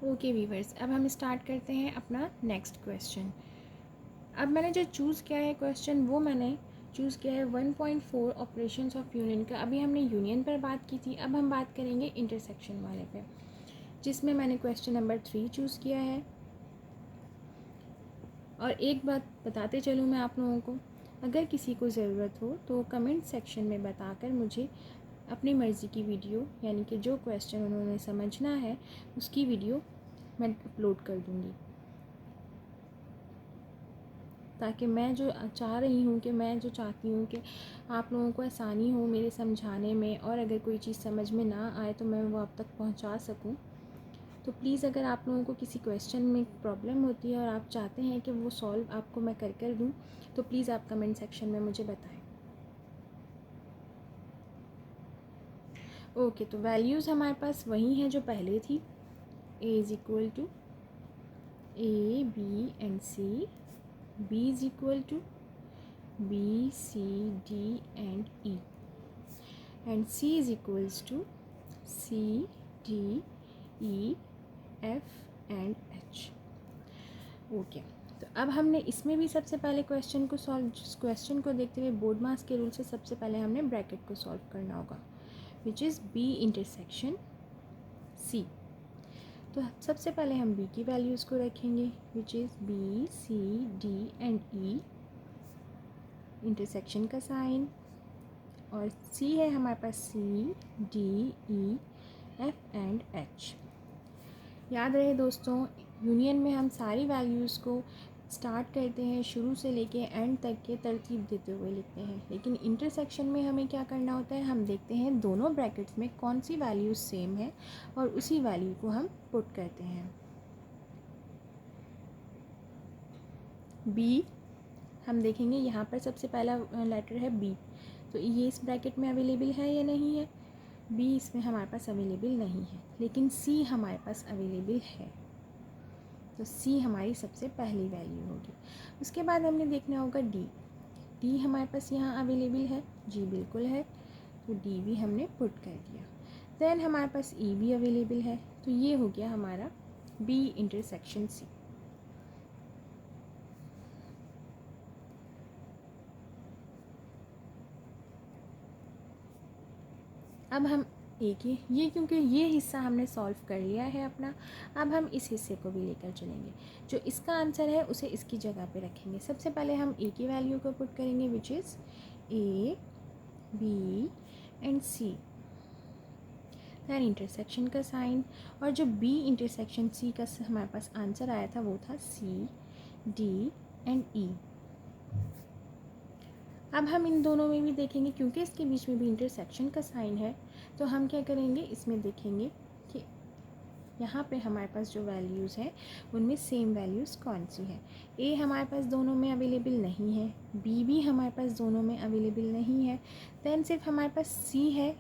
Okay viewers, अब हम start करते हैं अपना नेक्स्ट क्वेश्चन। अब मैंने जो चूज़ किया है क्वेश्चन, वो मैंने चूज़ किया है 1.4 ऑपरेशंस ऑफ यूनियन का। अभी हमने यूनियन पर बात की थी, अब हम बात करेंगे इंटरसेक्शन वाले पे, जिसमें मैंने क्वेश्चन नंबर 3 चूज़ किया है। और एक बात बताते चलूँ मैं आप लोगों को, अगर किसी को ज़रूरत हो तो कमेंट सेक्शन में बताकर मुझे अपनी मर्ज़ी की वीडियो, यानी कि जो क्वेश्चन उन्होंने समझना है उसकी वीडियो मैं अपलोड कर दूँगी, ताकि मैं जो चाह रही हूँ कि मैं जो चाहती हूँ कि आप लोगों को आसानी हो मेरे समझाने में, और अगर कोई चीज़ समझ में ना आए तो मैं वो आप तक पहुँचा सकूँ। तो प्लीज़, अगर आप लोगों को किसी क्वेश्चन में प्रॉब्लम होती है और आप चाहते हैं कि वो सॉल्व आपको मैं कर दूँ, तो प्लीज़ आप कमेंट सेक्शन में मुझे बताएं। ओके, तो वैल्यूज़ हमारे पास वही हैं जो पहले थी। a is equal to a, b and c, b is equal to b, c, d and e, and c is equals to c, d, e, f and h। Okay, तो अब हमने इसमें भी सबसे पहले क्वेश्चन को देखते हुए बोर्ड मास के रूल से सबसे पहले हमने ब्रैकेट को सॉल्व करना होगा, which is b intersection c। तो सबसे पहले हम b की वैल्यूज़ को रखेंगे, which is b, c, d and e, intersection का साइन, और c है हमारे पास c, d, e, f and h। याद रहे दोस्तों, यूनियन में हम सारी वैल्यूज़ को स्टार्ट करते हैं शुरू से लेके एंड तक के तरतीब देते हुए लिखते हैं, लेकिन इंटरसेक्शन में हमें क्या करना होता है, हम देखते हैं दोनों ब्रैकेट्स में कौन सी वैल्यूज़ सेम है और उसी वैल्यू को हम पुट करते हैं। बी हम देखेंगे, यहाँ पर सबसे पहला लेटर है बी, तो ये इस ब्रैकेट में अवेलेबल है या नहीं है। बी इसमें हमारे पास अवेलेबल नहीं है, लेकिन सी हमारे पास अवेलेबल है, तो सी हमारी सबसे पहली वैल्यू होगी। उसके बाद हमने देखना होगा डी। डी हमारे पास यहाँ अवेलेबल है, जी बिल्कुल है, तो डी भी हमने पुट कर दिया। देन हमारे पास ई भी अवेलेबल है, तो ये हो गया हमारा बी इंटरसेक्शन सी। अब हम एक ही ये, क्योंकि ये हिस्सा हमने सॉल्व कर लिया है अपना, अब हम इस हिस्से को भी लेकर चलेंगे। जो इसका आंसर है उसे इसकी जगह पे रखेंगे। सबसे पहले हम ए की वैल्यू को पुट करेंगे, which is A, B and C, then intersection का साइन, और जो बी इंटरसेक्शन सी का हमारे पास आंसर आया था वो था सी, डी एंड ई। अब हम इन दोनों में भी देखेंगे, क्योंकि इसके बीच में भी इंटरसेक्शन का साइन है, तो हम क्या करेंगे, इसमें देखेंगे कि यहाँ पे हमारे पास जो वैल्यूज़ हैं उनमें सेम वैल्यूज़ कौन सी हैं। ए हमारे पास दोनों में अवेलेबल नहीं है, बी भी हमारे पास दोनों में अवेलेबल नहीं है, दैन सिर्फ हमारे पास सी है,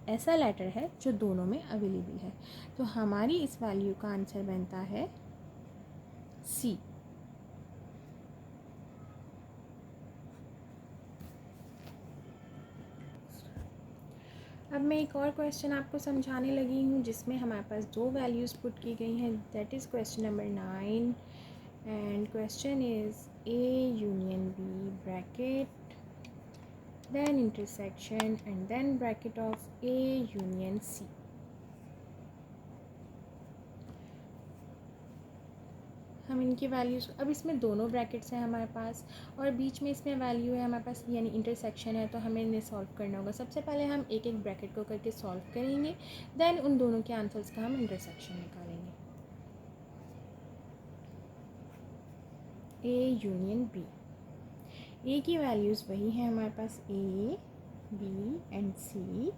ऐसा लेटर है जो दोनों में अवेलेबल है, तो हमारी इस वैल्यू का आंसर बनता है सी। अब मैं एक और क्वेश्चन आपको समझाने लगी हूँ, जिसमें हमारे पास दो वैल्यूज़ पुट की गई हैं, that is question number 9, and question is A union B bracket, then intersection and then bracket of A union C। हम इनकी वैल्यूज़, अब इसमें दोनों ब्रैकेट्स हैं हमारे पास और बीच में इसमें वैल्यू है हमारे पास, यानी इंटरसेक्शन है, तो हमें इन्हें सॉल्व करना होगा। सबसे पहले हम एक एक ब्रैकेट को करके सॉल्व करेंगे, देन उन दोनों के आंसर्स का हम इंटरसेक्शन निकालेंगे। ए यूनियन बी, ए की वैल्यूज़ वही हैं हमारे पास, ए, बी एंड सी,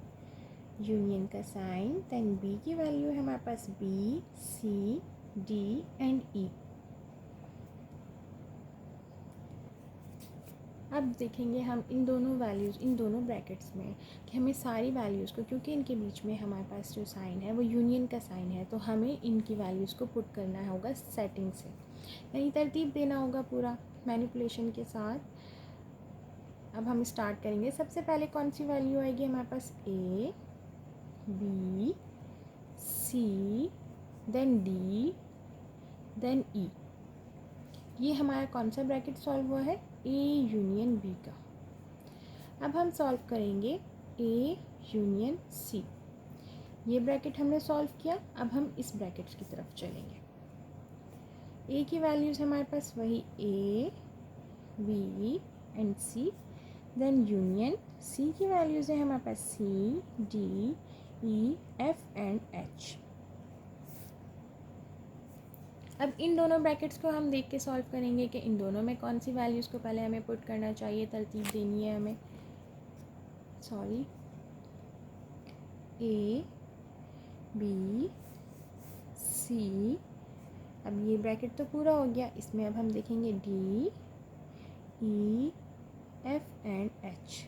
यूनियन का साइन, देन बी की वैल्यू है हमारे पास बी, सी, डी एंड ई। अब देखेंगे हम इन दोनों वैल्यूज़, इन दोनों ब्रैकेट्स में, कि हमें सारी वैल्यूज़ को, क्योंकि इनके बीच में हमारे पास जो साइन है वो यूनियन का साइन है, तो हमें इनकी वैल्यूज़ को पुट करना होगा सेटिंग से, यानी तरतीब देना होगा पूरा मैनिपुलेशन के साथ। अब हम स्टार्ट करेंगे। सबसे पहले कौन सी वैल्यू आएगी हमारे पास, ए, बी, सी, देन डी, देन ई। ये हमारा कौन सा ब्रैकेट सॉल्व हुआ है? ए यूनियन बी का। अब हम सॉल्व करेंगे ए यूनियन सी। ये ब्रैकेट हमने सॉल्व किया, अब हम इस ब्रैकेट की तरफ चलेंगे। ए की वैल्यूज़ हमारे पास वही A, B and C. Then union C की वैल्यूज़ है हमारे पास C, D, E, F and H. अब इन दोनों ब्रैकेट्स को हम देख के सॉल्व करेंगे कि इन दोनों में कौन सी वैल्यूज़ को पहले हमें पुट करना चाहिए, तरतीब देनी है हमें। ए, बी, सी। अब ये ब्रैकेट तो पूरा हो गया, इसमें अब हम देखेंगे D, E, F and H.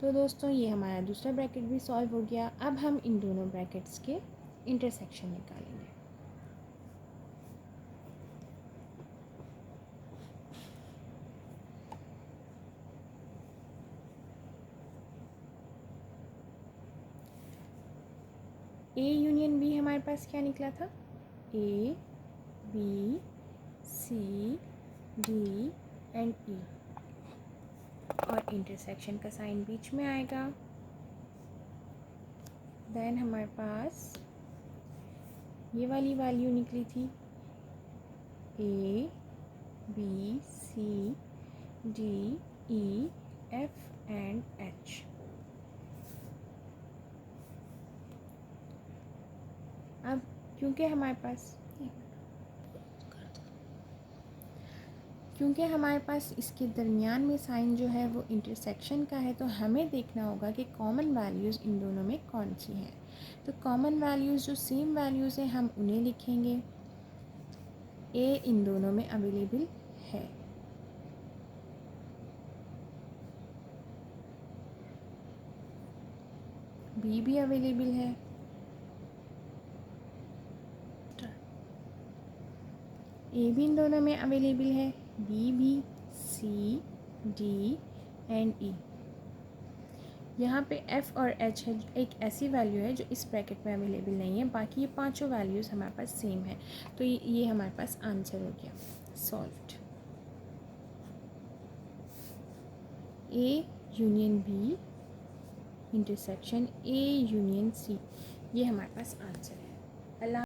तो दोस्तों ये हमारा दूसरा ब्रैकेट भी सॉल्व हो गया। अब हम इन दोनों ब्रैकेट्स के इंटरसेक्शन निकालेंगे। ए यूनियन बी हमारे पास क्या निकला था? ए, बी, सी, डी एंड ई, और इंटरसेक्शन का साइन बीच में आएगा। देन हमारे पास ये वाली वैल्यू निकली थी A, B, C, D, E, F and H. अब क्योंकि हमारे पास इसके दरमियान में साइन जो है वो इंटरसेक्शन का है, तो हमें देखना होगा कि कॉमन वैल्यूज़ इन दोनों में कौन सी हैं। तो कॉमन वैल्यूज़ जो सेम वैल्यूज़ हैं हम उन्हें लिखेंगे। ए इन दोनों में अवेलेबल है, बी भी अवेलेबल है, ए भी इन दोनों में अवेलेबल है, बी भी, सी, डी एंड ई। यहाँ पे एफ़ और एच है, एक ऐसी वैल्यू है जो इस ब्रैकेट में अवेलेबल नहीं है, बाकी ये पांचों वैल्यूज़ हमारे पास सेम है। तो ये हमारे पास आंसर हो गया solved. A union B intersection A union C, ये हमारे पास आंसर है। अल्लाह।